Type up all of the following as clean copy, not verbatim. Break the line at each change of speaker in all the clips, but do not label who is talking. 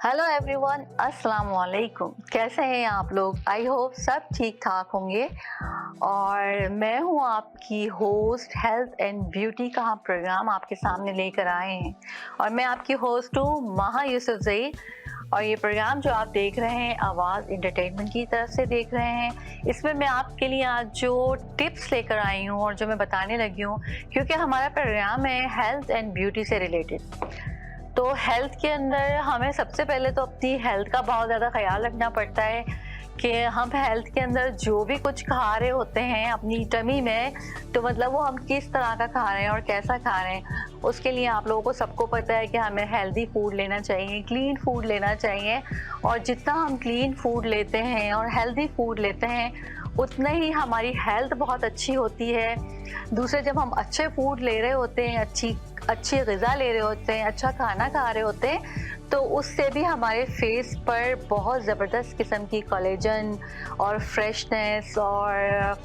Hello everyone, अस्सलाम वालेकुम। कैसे हैं आप लोग? आई होप सब ठीक ठाक होंगे। और मैं हूं आपकी होस्ट, हेल्थ एंड ब्यूटी का प्रोग्राम आपके सामने लेकर आए हैं। और मैं आपकी होस्ट हूं महा यूसुफजई। और ये प्रोग्राम जो आप देख रहे हैं आवाज़ इंटरटेनमेंट की तरफ से देख रहे हैं। इसमें मैं आपके लिए आज जो टिप्स लेकर आई हूँ और जो मैं बताने लगी हूँ, क्योंकि हमारा प्रोग्राम है हेल्थ एंड ब्यूटी से रिलेटेड। तो हेल्थ के अंदर हमें सबसे पहले तो अपनी हेल्थ का बहुत ज़्यादा ख्याल रखना पड़ता है कि हम हेल्थ के अंदर जो भी कुछ खा रहे होते हैं अपनी टमी में, तो मतलब वो हम किस तरह का खा रहे हैं और कैसा खा रहे हैं। उसके लिए आप लोगों को सबको पता है कि हमें हेल्दी फूड लेना चाहिए, क्लीन फूड लेना चाहिए। और जितना हम क्लीन फूड लेते हैं और हेल्दी फूड लेते हैं, उतना ही हमारी हेल्थ बहुत अच्छी होती है। दूसरे, जब हम अच्छे फूड ले रहे होते हैं, अच्छी ग़िज़ा ले रहे होते हैं, अच्छा खाना खा रहे होते हैं, तो उससे भी हमारे फेस पर बहुत ज़बरदस्त किस्म की कोलेजन और फ्रेशनेस और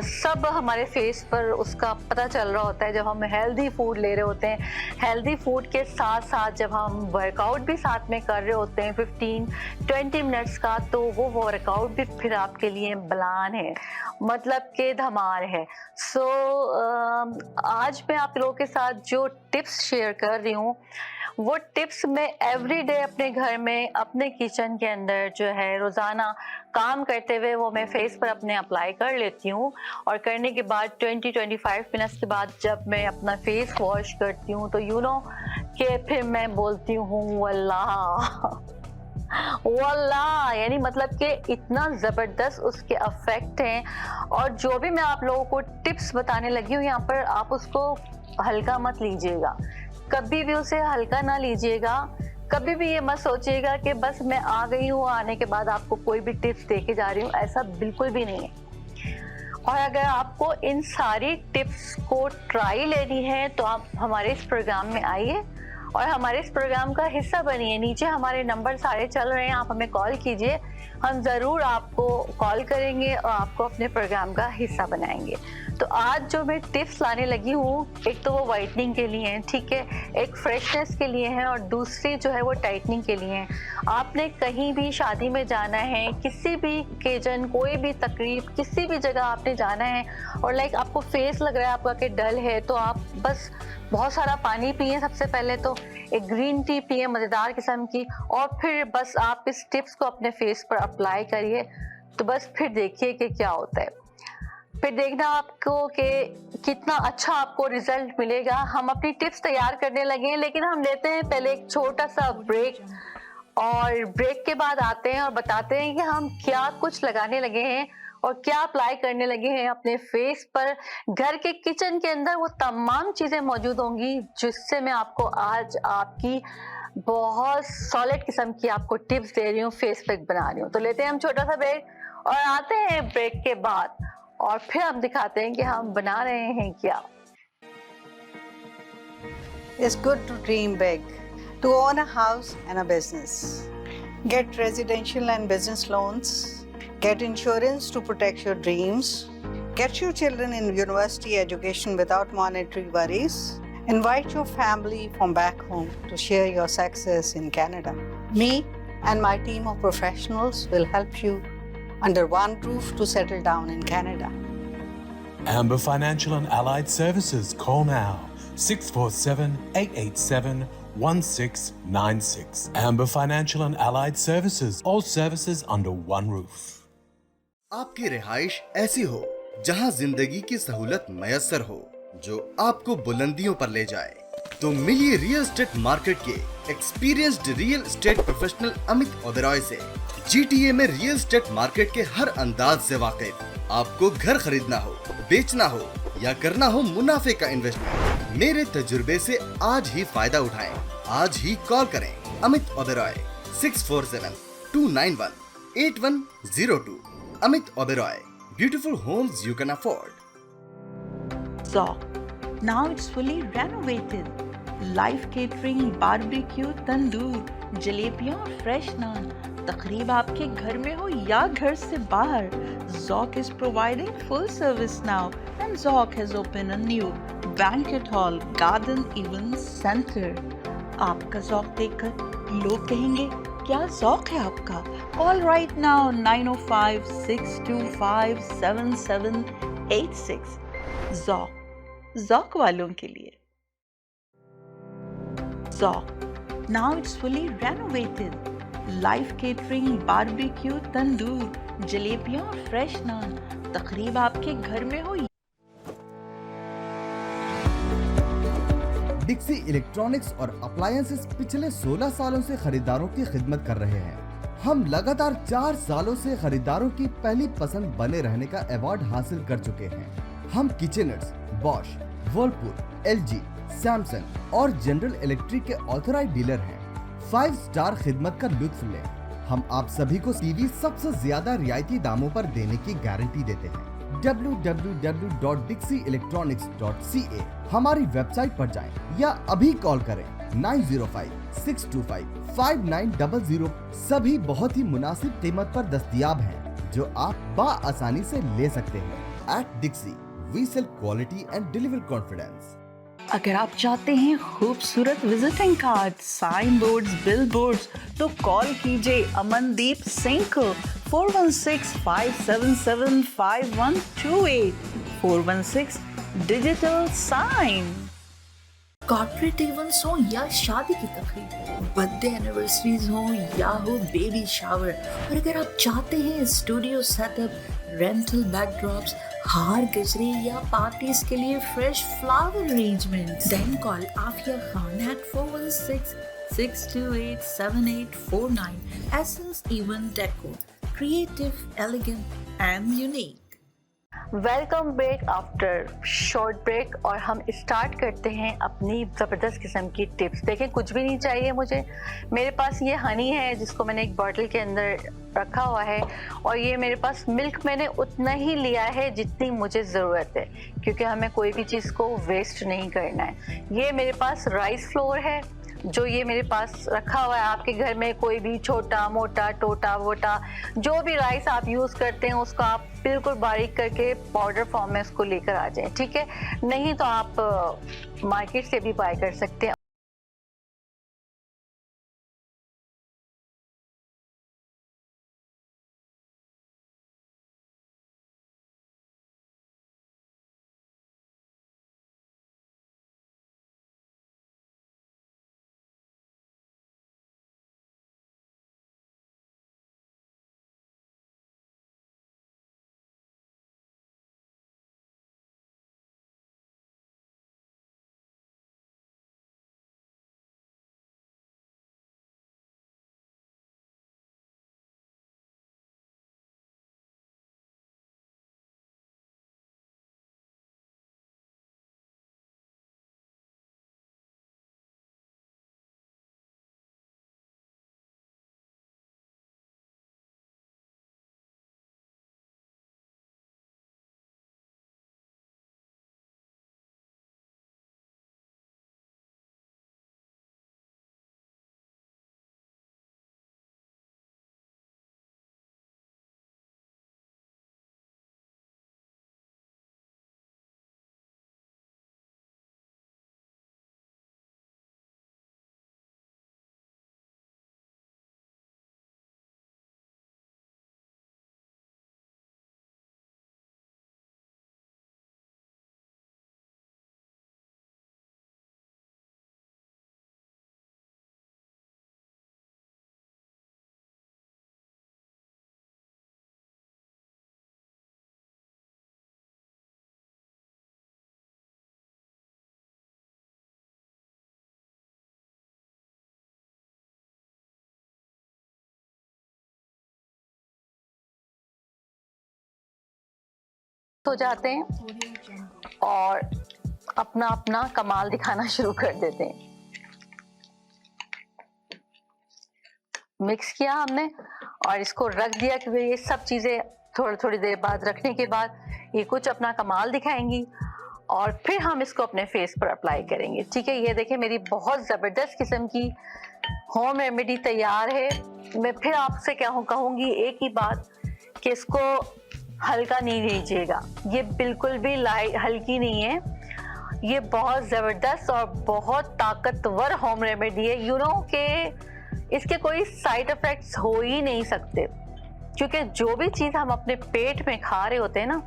सब हमारे फेस पर उसका पता चल रहा होता है जब हम हेल्दी फूड ले रहे होते हैं। हेल्दी फूड के साथ साथ जब हम वर्कआउट भी साथ में कर रहे होते हैं 15-20 मिनट्स का, तो वो वर्कआउट भी फिर आपके लिए बलान है, मतलब कि धमाल है। सो आज मैं आप लोगों के साथ जो टिप्स शेयर कर रही हूँ, वो टिप्स मैं एवरीडे अपने घर में, अपने किचन के अंदर जो है रोज़ाना काम करते हुए वो मैं फेस पर अपने अप्लाई कर लेती हूँ। और करने के बाद 20-25 मिनट्स के बाद जब मैं अपना फेस वॉश करती हूँ, तो यू नो कि फिर मैं बोलती हूँ वल्लाह वल्लाह, यानी मतलब कि इतना ज़बरदस्त उसके अफेक्ट हैं। और जो भी मैं आप लोगों को टिप्स बताने लगी हूँ यहाँ पर, आप उसको हल्का मत लीजिएगा, कभी भी उसे हल्का ना लीजिएगा। कभी भी ये मत सोचिएगा कि बस मैं आ गई हूँ, आने के बाद आपको कोई भी टिप्स दे के जा रही हूँ, ऐसा बिल्कुल भी नहीं है। और अगर आपको इन सारी टिप्स को ट्राई लेनी है, तो आप हमारे इस प्रोग्राम में आइए और हमारे इस प्रोग्राम का हिस्सा बनिए। नीचे हमारे नंबर सारे चल रहे हैं, आप हमें कॉल कीजिए, हम ज़रूर आपको कॉल करेंगे और आपको अपने प्रोग्राम का हिस्सा बनाएंगे। तो आज जो मैं टिप्स लाने लगी हूँ, एक तो वो वाइटनिंग के लिए हैं, ठीक है, एक फ्रेशनेस के लिए है, और दूसरी जो है वो टाइटनिंग के लिए है। आपने कहीं भी शादी में जाना है, किसी भी ओकेजन, कोई भी तकरीब, किसी भी जगह आपने जाना है, और लाइक आपको फेस लग रहा है आपका कि डल है, तो आप बस बहुत सारा पानी पिए। सबसे पहले तो एक ग्रीन टी पिए मज़ेदार किस्म की, और फिर बस आप इस टिप्स को अपने फेस पर अप्लाई करिए। तो बस फिर देखिए कि क्या होता है, फिर देखना आपको कि कितना अच्छा आपको रिजल्ट मिलेगा। हम अपनी टिप्स तैयार करने लगे हैं, लेकिन हम लेते हैं पहले एक छोटा सा ब्रेक, और ब्रेक के बाद आते हैं और बताते हैं कि हम क्या कुछ लगाने लगे हैं और क्या अप्लाई करने लगे हैं अपने फेस पर। घर के किचन के अंदर वो तमाम चीज़ें मौजूद होंगी जिससे मैं आपको आज आपकी बहुत सॉलिड किस्म की आपको टिप्स दे रही हूँ, फेस पैक बना रही हूँ। तो लेते हैं हम छोटा सा ब्रेक और आते हैं ब्रेक के बाद, और फिर हम दिखाते हैं कि हम बना रहे हैं क्या।
It's good to dream big, to own a house and a business. Get residential and business loans. Get insurance to protect your dreams. Get your children in university education without monetary worries. Invite your family from back home to share your success in Canada. Me and my team of professionals will help you under one roof to settle down in Canada.
Amber Financial and Allied Services. Call now 647-887-1696. Amber Financial and Allied Services. All services under one roof.
आपकी रिहाइश ऐसी हो जहां जिंदगी की सहूलत मयसर हो, जो आपको बुलंदियों पर ले जाए, तो मिलिए रियल एस्टेट मार्केट के experienced real estate professional Amit Oberoi से। GTA में रियल एस्टेट मार्केट के हर अंदाज से वाकिफ। आपको घर खरीदना हो, बेचना हो या करना हो मुनाफे का इन्वेस्टमेंट, मेरे तजुर्बे से आज ही फायदा उठाएं। आज ही कॉल करें Amit Oberoi 647-291-8102। Amit Oberoi, beautiful homes you can afford.
Zoc. Now it's fully renovated. Live catering, barbecue, tandoor, जलेबियाँ और fresh naan. तकरीब आपके घर में हो या घर से बाहर, Zoc is providing full service now, and Zoc has opened a new banquet hall, garden event center. आपका ज़ौक देखकर लोग कहेंगे क्या ज़ौक है आपका। Call right now 905-625-7786। ज़ौक वालों के लिए। ज़ौक now it's fully renovated. Live catering, barbecue, tandoor, जलेबियां और फ्रेश नान। तकरीब आपके घर में हो।
डिक्सी इलेक्ट्रॉनिक्स और अप्लायंसेस पिछले 16 सालों से खरीदारों की खिदमत कर रहे हैं। हम लगातार 4 सालों से खरीदारों की पहली पसंद बने रहने का अवार्ड हासिल कर चुके हैं। हम किचनर्स, बॉश, वर्लपूल, एलजी, सैमसंग और जनरल इलेक्ट्रिक के ऑथराइज्ड डीलर हैं। 5 स्टार खिदमत का लुत्फ लें। हम आप सभी को टीवी सबसे ज्यादा रियायती दामों पर देने की गारंटी देते हैं। www.dixieelectronics.ca हमारी वेबसाइट पर जाएं या अभी कॉल करें 905-625-5900। सभी बहुत ही मुनासिब कीमत पर दस्तयाब हैं जो आप आसानी से ले सकते हैं। At Dixie, we sell quality and deliver confidence.
अगर आप चाहते हैं खूबसूरत visiting card, signboards, billboards, तो कॉल कीजिए अमनदीप सिंह को 416-577-5128। 416 डिजिटल साइन।
कॉर्पोरेट इवेंट्स हो या शादी की तकरीब, बर्थडे एनिवर्सरीज हो या हो बेबी शावर, और अगर आप चाहते हैं स्टूडियो सेटअप, रेंटल बैकड्रॉप्स, हार गजरे या पार्टीज के लिए fresh flower arrangement, then call Afiya Khan at 416-628-7849. Essence Event Decor, creative, elegant and unique.
Welcome back after short break और हम स्टार्ट करते हैं अपनी ज़बरदस्त किस्म की टिप्स। देखें, कुछ भी नहीं चाहिए मुझे। मेरे पास ये हनी है जिसको मैंने एक बॉटल के अंदर रखा हुआ है, और ये मेरे पास मिल्क मैंने उतना ही लिया है जितनी मुझे ज़रूरत है, क्योंकि हमें कोई भी चीज़ को वेस्ट नहीं करना है। ये मेरे पास राइस फ्लोर है जो ये मेरे पास रखा हुआ है। आपके घर में कोई भी छोटा मोटा टोटा वोटा जो भी राइस आप यूज़ करते हैं उसको आप बिल्कुल बारीक करके पाउडर फॉर्म में उसको लेकर आ जाएं, ठीक है। नहीं तो आप मार्केट से भी बाय कर सकते हैं। हो जाते हैं और अपना अपना कमाल दिखाना शुरू कर देते हैं। मिक्स किया हमने और इसको रख दिया, क्योंकि ये सब चीज़ें थोड़ी थोड़ी देर बाद रखने के बाद ये कुछ अपना कमाल दिखाएंगी और फिर हम इसको अपने फेस पर अप्लाई करेंगे, ठीक है। ये देखिए मेरी बहुत ज़बरदस्त किस्म की होम रेमेडी तैयार है। मैं फिर आपसे कहूँगी एक ही बात कि इसको हल्का नहीं लीजिएगा, ये बिल्कुल भी हल्की नहीं है। ये बहुत ज़बरदस्त और बहुत ताकतवर होम रेमेडी है। यू नो कि इसके कोई साइड इफ़ेक्ट्स हो ही नहीं सकते, क्योंकि जो भी चीज़ हम अपने पेट में खा रहे होते हैं ना,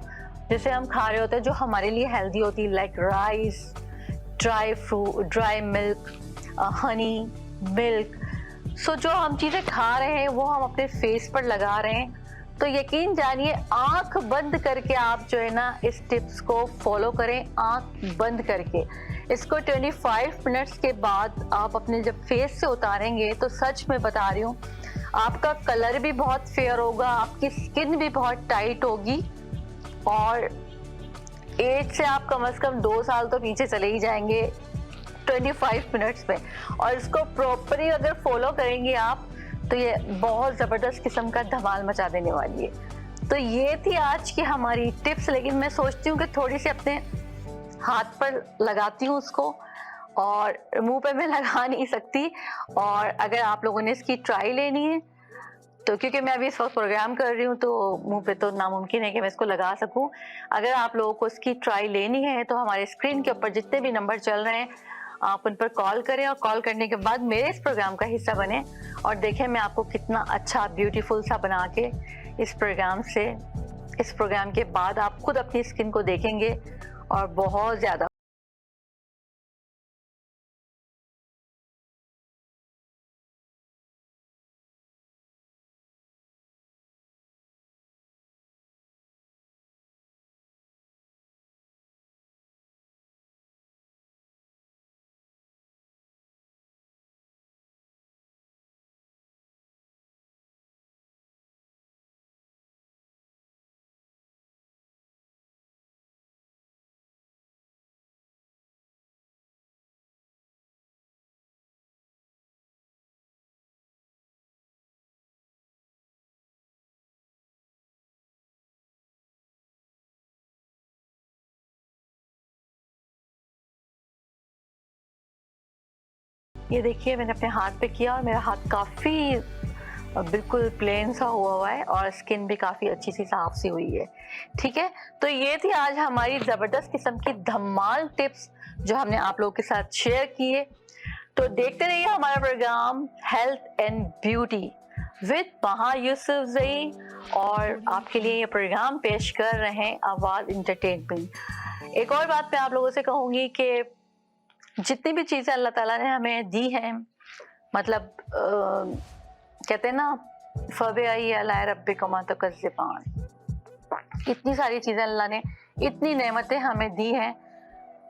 जैसे हम खा रहे होते हैं जो हमारे लिए हेल्दी होती है, like rice, dry fruit, dry milk, honey, milk, so जो हम चीज़ें खा रहे हैं वो हम अपने फेस पर लगा रहे हैं। तो यकीन जानिए, आंख बंद करके आप जो है ना इस टिप्स को फॉलो करें, आंख बंद करके। इसको 25 मिनट्स के बाद आप अपने जब फेस से उतारेंगे तो सच में बता रही हूँ, आपका कलर भी बहुत फेयर होगा, आपकी स्किन भी बहुत टाइट होगी, और एज से आप कम से कम 2 साल तो पीछे चले ही जाएंगे 25 मिनट्स में। और इसको प्रॉपरली अगर फॉलो करेंगे आप तो ये बहुत ज़बरदस्त किस्म का धमाल मचा देने वाली है। तो ये थी आज की हमारी टिप्स, लेकिन मैं सोचती हूँ कि थोड़ी सी अपने हाथ पर लगाती हूँ उसको, और मुंह पे मैं लगा नहीं सकती। और अगर आप लोगों ने इसकी ट्राई लेनी है तो, क्योंकि मैं अभी इस वक्त प्रोग्राम कर रही हूँ तो मुंह पे तो नामुमकिन है कि मैं इसको लगा सकूँ। अगर आप लोगों को इसकी ट्राई लेनी है तो हमारे स्क्रीन के ऊपर जितने भी नंबर चल रहे हैं आप उन पर कॉल करें, और कॉल करने के बाद मेरे इस प्रोग्राम का हिस्सा बने और देखें मैं आपको कितना अच्छा ब्यूटीफुल सा बना के इस प्रोग्राम के बाद आप खुद अपनी स्किन को देखेंगे और बहुत ज़्यादा। ये देखिए मैंने अपने हाथ पे किया और मेरा हाथ काफ़ी बिल्कुल प्लेन सा हुआ है और स्किन भी काफ़ी अच्छी सी साफ सी हुई है। ठीक है, तो ये थी आज हमारी ज़बरदस्त किस्म की धमाल टिप्स जो हमने आप लोगों के साथ शेयर किए। तो देखते रहिए हमारा programme health and beauty with Maha Yousafzai, और आपके लिए ये प्रोग्राम पेश कर रहे हैं आवाज़ इंटरटेनमेंट। एक और बात मैं आप लोगों से कहूँगी कि जितनी भी चीज़ें अल्लाह ताला ने हमें दी हैं, मतलब कहते हैं ना फ़बिअय्यि आलाइ रब्बिकुमा तुकज़्ज़िबान, इतनी सारी चीज़ें अल्लाह ने, इतनी नेमतें हमें दी हैं,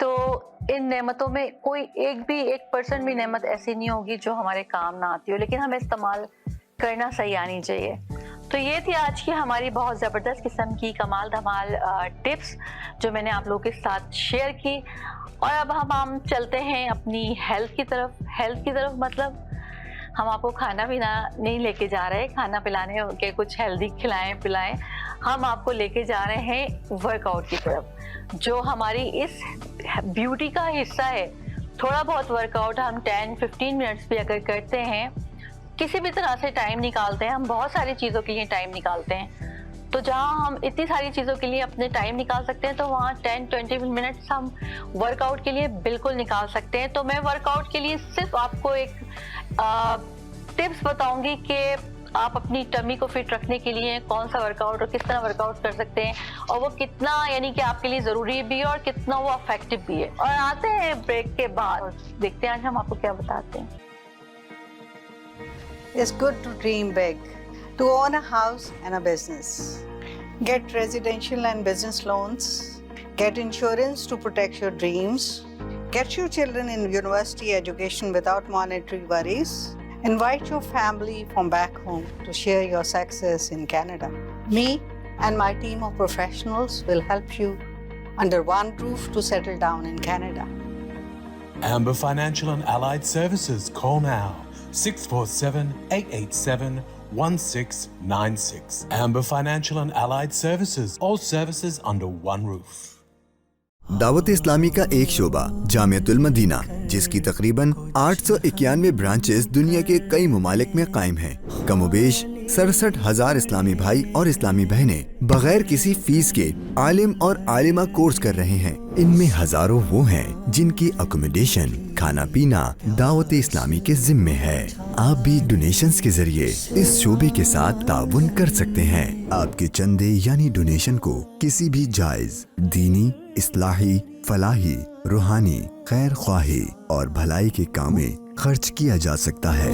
तो इन नेमतों में कोई एक 1% भी नेमत ऐसी नहीं होगी जो हमारे काम ना आती हो, लेकिन हमें इस्तेमाल करना सही आनी चाहिए। तो ये थी आज की हमारी बहुत ज़बरदस्त किस्म की कमाल धमाल टिप्स जो मैंने आप लोगों के साथ शेयर की। और अब हम चलते हैं अपनी हेल्थ की तरफ मतलब हम आपको खाना पीना नहीं लेके जा रहे, खाना पिलाने के कुछ हेल्दी खिलाएं पिलाएं, हम आपको लेके जा रहे हैं वर्कआउट की तरफ, जो हमारी इस ब्यूटी का हिस्सा है। थोड़ा बहुत वर्कआउट हम 10-15 मिनट्स भी अगर करते हैं, किसी भी तरह से टाइम निकालते हैं, हम बहुत सारी चीज़ों के लिए टाइम निकालते हैं, तो जहाँ हम इतनी सारी चीज़ों के लिए अपने टाइम निकाल सकते हैं तो वहाँ 10-20 मिनट्स हम वर्कआउट के लिए बिल्कुल निकाल सकते हैं। तो मैं वर्कआउट के लिए सिर्फ आपको एक टिप्स बताऊंगी कि आप अपनी टमी को फिट रखने के लिए कौन सा वर्कआउट और किस तरह वर्कआउट कर सकते हैं, और वो कितना यानी कि आपके लिए ज़रूरी भी है और कितना वो इफेक्टिव भी है। और आते हैं ब्रेक के बाद, देखते हैं आज हम आपको क्या बताते हैं।
It's good to dream big, to own a house and a business. Get residential and business loans. Get insurance to protect your dreams. Get your children in university education without monetary worries. Invite your family from back home to share your success in Canada. Me and my team of professionals will help you under one roof to settle down in Canada.
Amber Financial and Allied Services. Call now 647-887-1696. Amber Financial and Allied Services. All services under one roof.
Dawat Islami का एक शोबा Jamiatul Medina, जिसकी तकरीबन 891 branches दुनिया के कई ममालिक में कायम हैं। कमोबेश 67,000 इस्लामी भाई और इस्लामी बहनें बगैर किसी फीस के आलिम और आलिमा कोर्स कर रहे हैं। इनमें हजारों वो हैं जिनकी अकोमोडेशन, खाना पीना दावत इस्लामी के जिम्मे है। आप भी डोनेशंस के जरिए इस शोबे के साथ ताउन कर सकते हैं। आपके चंदे यानी डोनेशन को किसी भी जायज दीनी, इस्लाही, फलाही, रूहानी, खैर ख्वाही और भलाई के काम में खर्च किया जा सकता है।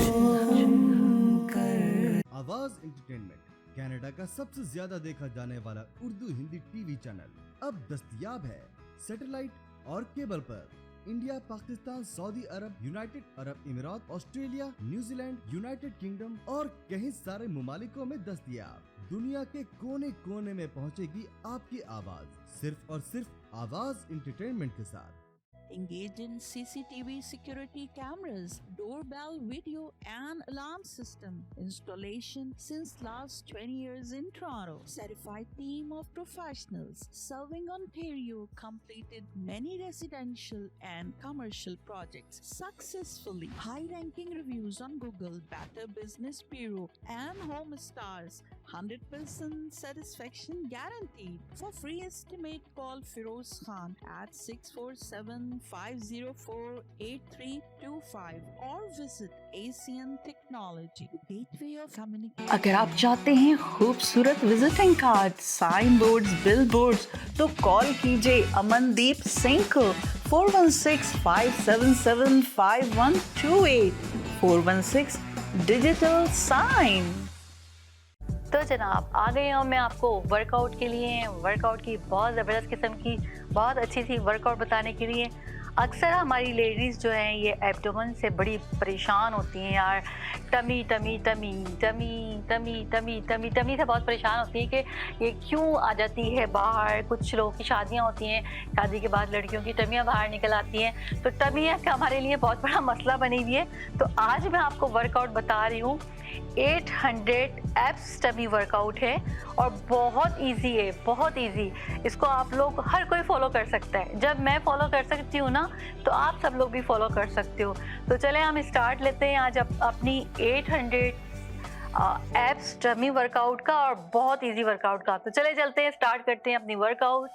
आवाज एंटरटेनमेंट कनाडा का सबसे ज्यादा देखा जाने वाला उर्दू हिंदी टीवी चैनल अब दस्तयाब है सैटेलाइट और केबल पर। India, Pakistan, Saudi Arab, United Arab Emirates, Australia, New Zealand, United Kingdom और कई सारे ममालिकों में दस्तयाब। दुनिया के कोने कोने में पहुंचेगी आपकी आवाज, सिर्फ और सिर्फ आवाज एंटरटेनमेंट के साथ।
Engage in CCTV security cameras, doorbell video and alarm system installation since last 20 years in Toronto. Certified team of professionals serving Ontario completed many residential and commercial projects successfully. High ranking reviews on Google, Better Business Bureau and Home Stars. 100% satisfaction guaranteed. For free estimate, call Firoz Khan at 647-504-8325 or visit ACN Technology, Gateway of Communication.
अगर आप चाहते हैं खूबसूरत visiting card, signboards, billboards, तो call कीजिए अमनदीप सिंह को 416-577-5128 416 digital sign.
तो जनाब आ गई हूँ मैं आपको वर्कआउट के लिए, वर्कआउट की बहुत ज़बरदस्त किस्म की बहुत अच्छी सी वर्कआउट बताने के लिए। अक्सर हमारी लेडीज़ जो हैं ये एब्डोमेन से बड़ी परेशान होती हैं यार। Tummy tummy tummy tummy tummy tummy tummy tummy से बहुत परेशान होती हैं कि ये क्यों आ जाती है बाहर। कुछ लोगों की शादियां होती हैं, शादी के बाद लड़कियों की टमियां बाहर निकल आती हैं, तो टमी हमारे लिए बहुत बड़ा मसला बनी हुई है। तो आज मैं आपको वर्कआउट बता रही हूँ 800 एप्स टमी वर्कआउट है और बहुत इजी है, बहुत इजी। इसको आप लोग हर कोई फॉलो कर सकता है। जब मैं फॉलो कर सकती हूँ ना, तो आप सब लोग भी फॉलो कर सकते हो। तो चले हम स्टार्ट लेते हैं आज अपनी 800 एप्स टमी वर्कआउट का और बहुत इजी वर्कआउट का। तो चले चलते हैं, स्टार्ट करते हैं अपनी वर्कआउट।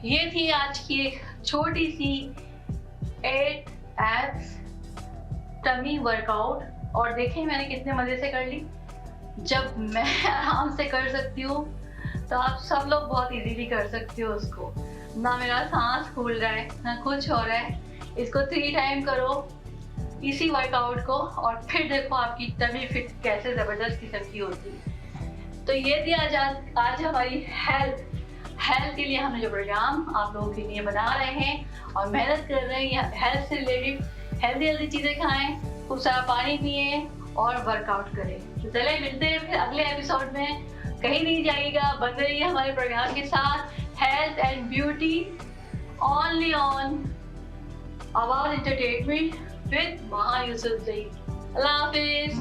ये थी आज की एक छोटी सी 8 एब्स टमी वर्कआउट, और देखें मैंने कितने मजे से कर ली। जब मैं आराम से कर सकती हूँ तो आप सब लोग बहुत इजीली कर सकते हो उसको। ना मेरा सांस फूल रहा है ना कुछ हो रहा है। इसको 3 टाइम करो इसी वर्कआउट को, और फिर देखो आपकी टमी फिट कैसे ज़बरदस्त किस्म की होती है। तो ये थी आज हमारी हेल्थ के लिए हमने जो प्रोग्राम आप लोगों के लिए बना रहे हैं और मेहनत कर रहे हैं। हेल्थ से रिलेटेड हेल्दी चीज़ें खाएं, खूब सारा पानी पिए और वर्कआउट करें। तो चले मिलते हैं फिर अगले एपिसोड में। कहीं नहीं जाइएगा, बने रहिए हमारे प्रोग्राम के साथ। Health and beauty only on आवाज एंटरटेनमेंट विद महा यूसुफ ज़ई। अल्लाह हाफिज।